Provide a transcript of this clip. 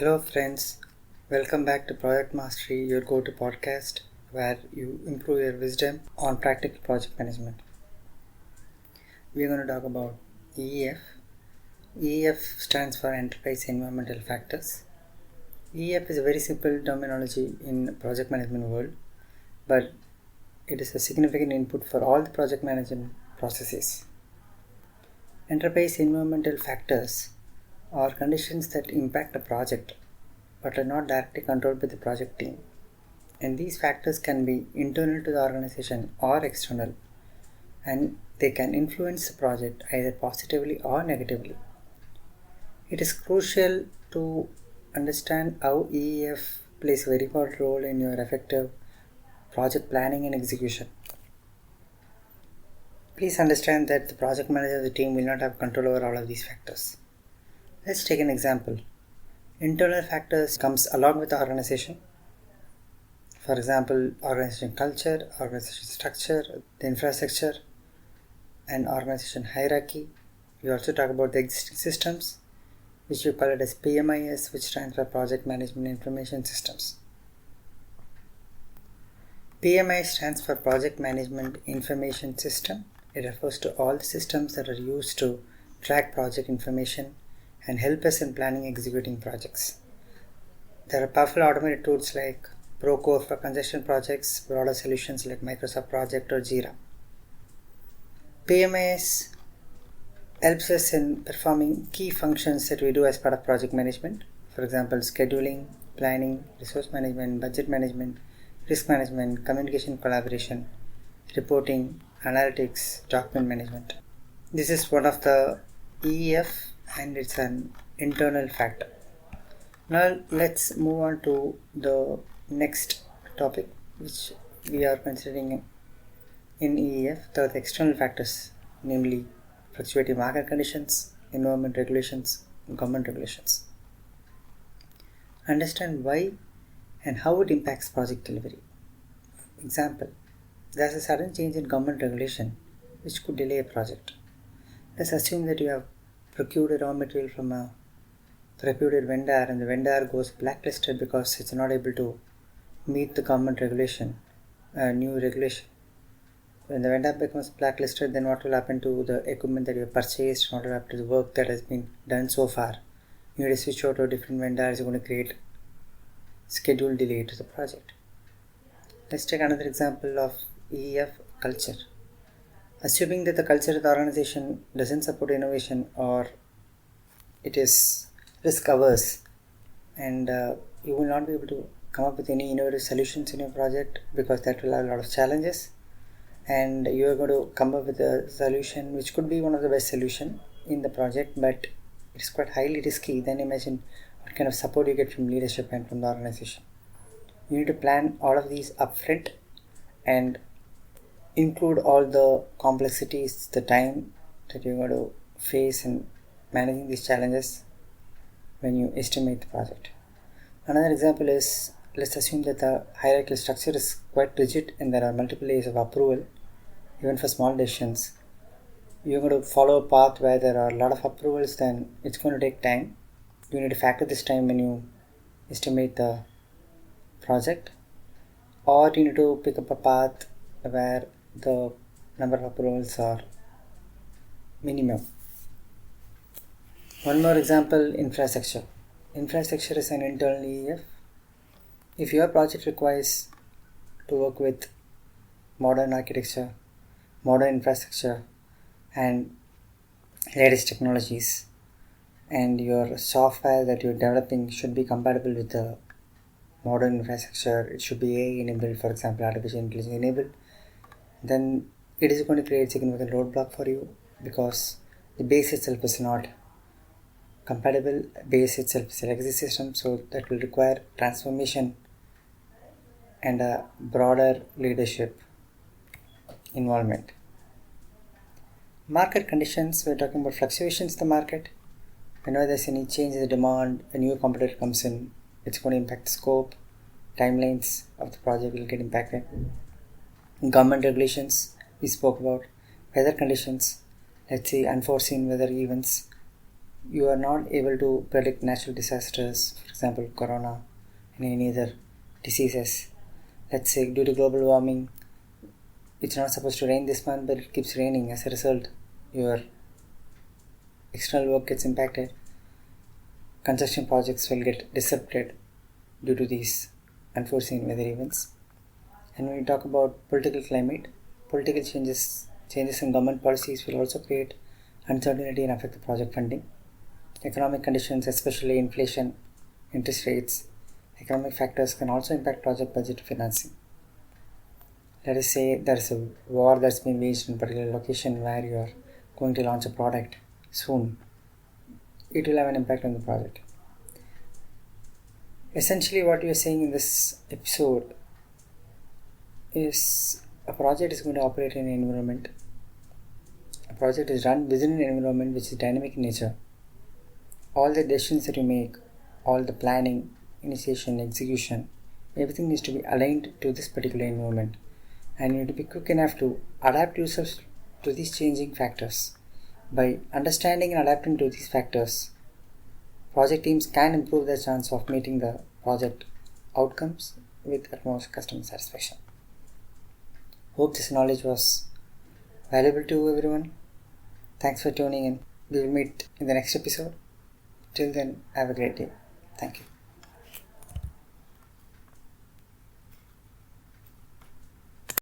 Hello, friends. Welcome back to Project Mastery, your go to podcast where you improve your wisdom on practical project management. We are going to talk about EEF. EEF stands for Enterprise Environmental Factors. EEF is a very simple terminology in project management world, but it is a significant input for all the project management processes. Enterprise environmental factors are conditions that impact a project but are not directly controlled by the project team. And these factors can be internal to the organization or external, and they can influence the project either positively or negatively. It is crucial to understand how EEF plays a very important role in your effective project planning and execution. Please understand that the project manager of the team will not have control over all of these factors. Let's take an example. Internal factors comes along with the organization. For example, organization culture, organization structure, the infrastructure, and organization hierarchy. We also talk about the existing systems, which we call it as PMIS, which stands for Project Management Information Systems. PMI stands for Project Management Information System. It refers to all the systems that are used to track project information and help us in planning and executing projects. There are powerful automated tools like Procore for congestion projects, broader solutions like Microsoft Project or Jira. PMIS helps us in performing key functions that we do as part of project management. For example, scheduling, planning, resource management, budget management, risk management, communication collaboration, reporting, analytics, document management. This is one of the EEF and it's an internal factor. Now let's move on to the next topic which we are considering in EEF, the external factors, namely fluctuating market conditions, environment regulations, government regulations. Understand why and how it impacts project delivery. Example, there's a sudden change in government regulation which could delay a project. Let's assume that you have procured a raw material from a reputed vendor and the vendor goes blacklisted because it's not able to meet the government regulation, new regulation. When the vendor becomes blacklisted, then what will happen to the equipment that you have purchased? What will happen to the work that has been done so far? You need to switch out to a different vendor. Is going to create schedule delay to the project. Let's take another example of EEF culture. Assuming that the culture of the organization doesn't support innovation or it is risk averse and you will not be able to come up with any innovative solutions in your project because that will have a lot of challenges, and you are going to come up with a solution which could be one of the best solution in the project, but it's quite highly risky. Then imagine what kind of support you get from leadership and from the organization. You need to plan all of these upfront and include all the complexities, the time that you're going to face in managing these challenges when you estimate the project. Another example is, let's assume that the hierarchical structure is quite rigid and there are multiple layers of approval. Even for small decisions, you're going to follow a path where there are a lot of approvals, then it's going to take time. You need to factor this time when you estimate the project, or you need to pick up a path where the number of approvals are minimum. One more example, infrastructure. Infrastructure is an internal EEF. If your project requires to work with modern architecture, modern infrastructure and latest technologies, and your software that you're developing should be compatible with the modern infrastructure, it should be AI enabled, for example artificial intelligence enabled, then it is going to create significant roadblock for you because the base itself is not compatible. Base itself is a legacy system, so that will require transformation and a broader leadership involvement. Market conditions, we're talking about fluctuations in the market. Whenever there's any change in the demand, a new competitor comes in, it's going to impact the scope, timelines of the project will get impacted. Government regulations, we spoke about. Weather conditions, let's say unforeseen weather events, You are not able to predict natural disasters, for example, corona and any other diseases. Let's say due to global warming, it's not supposed to rain this month, but it keeps raining. As a result, your external work gets impacted. Construction projects will get disrupted due to these unforeseen weather events. And when we talk about political climate, political changes in government policies will also create uncertainty and affect the project funding. Economic conditions, especially inflation, interest rates, economic factors can also impact project budget financing. Let us say there is a war that's been waged in a particular location where you are going to launch a product soon. It will have an impact on the project. Essentially, what we are saying in this episode is a project is going to operate in an environment. A project is run within an environment which is dynamic in nature. All the decisions that you make, all the planning, initiation, execution, everything needs to be aligned to this particular environment. And you need to be quick enough to adapt yourself to these changing factors. By understanding and adapting to these factors, project teams can improve their chance of meeting the project outcomes with utmost customer satisfaction. Hope this knowledge was valuable to everyone. Thanks for tuning in. We will meet in the next episode. Till then, have a great day. Thank you.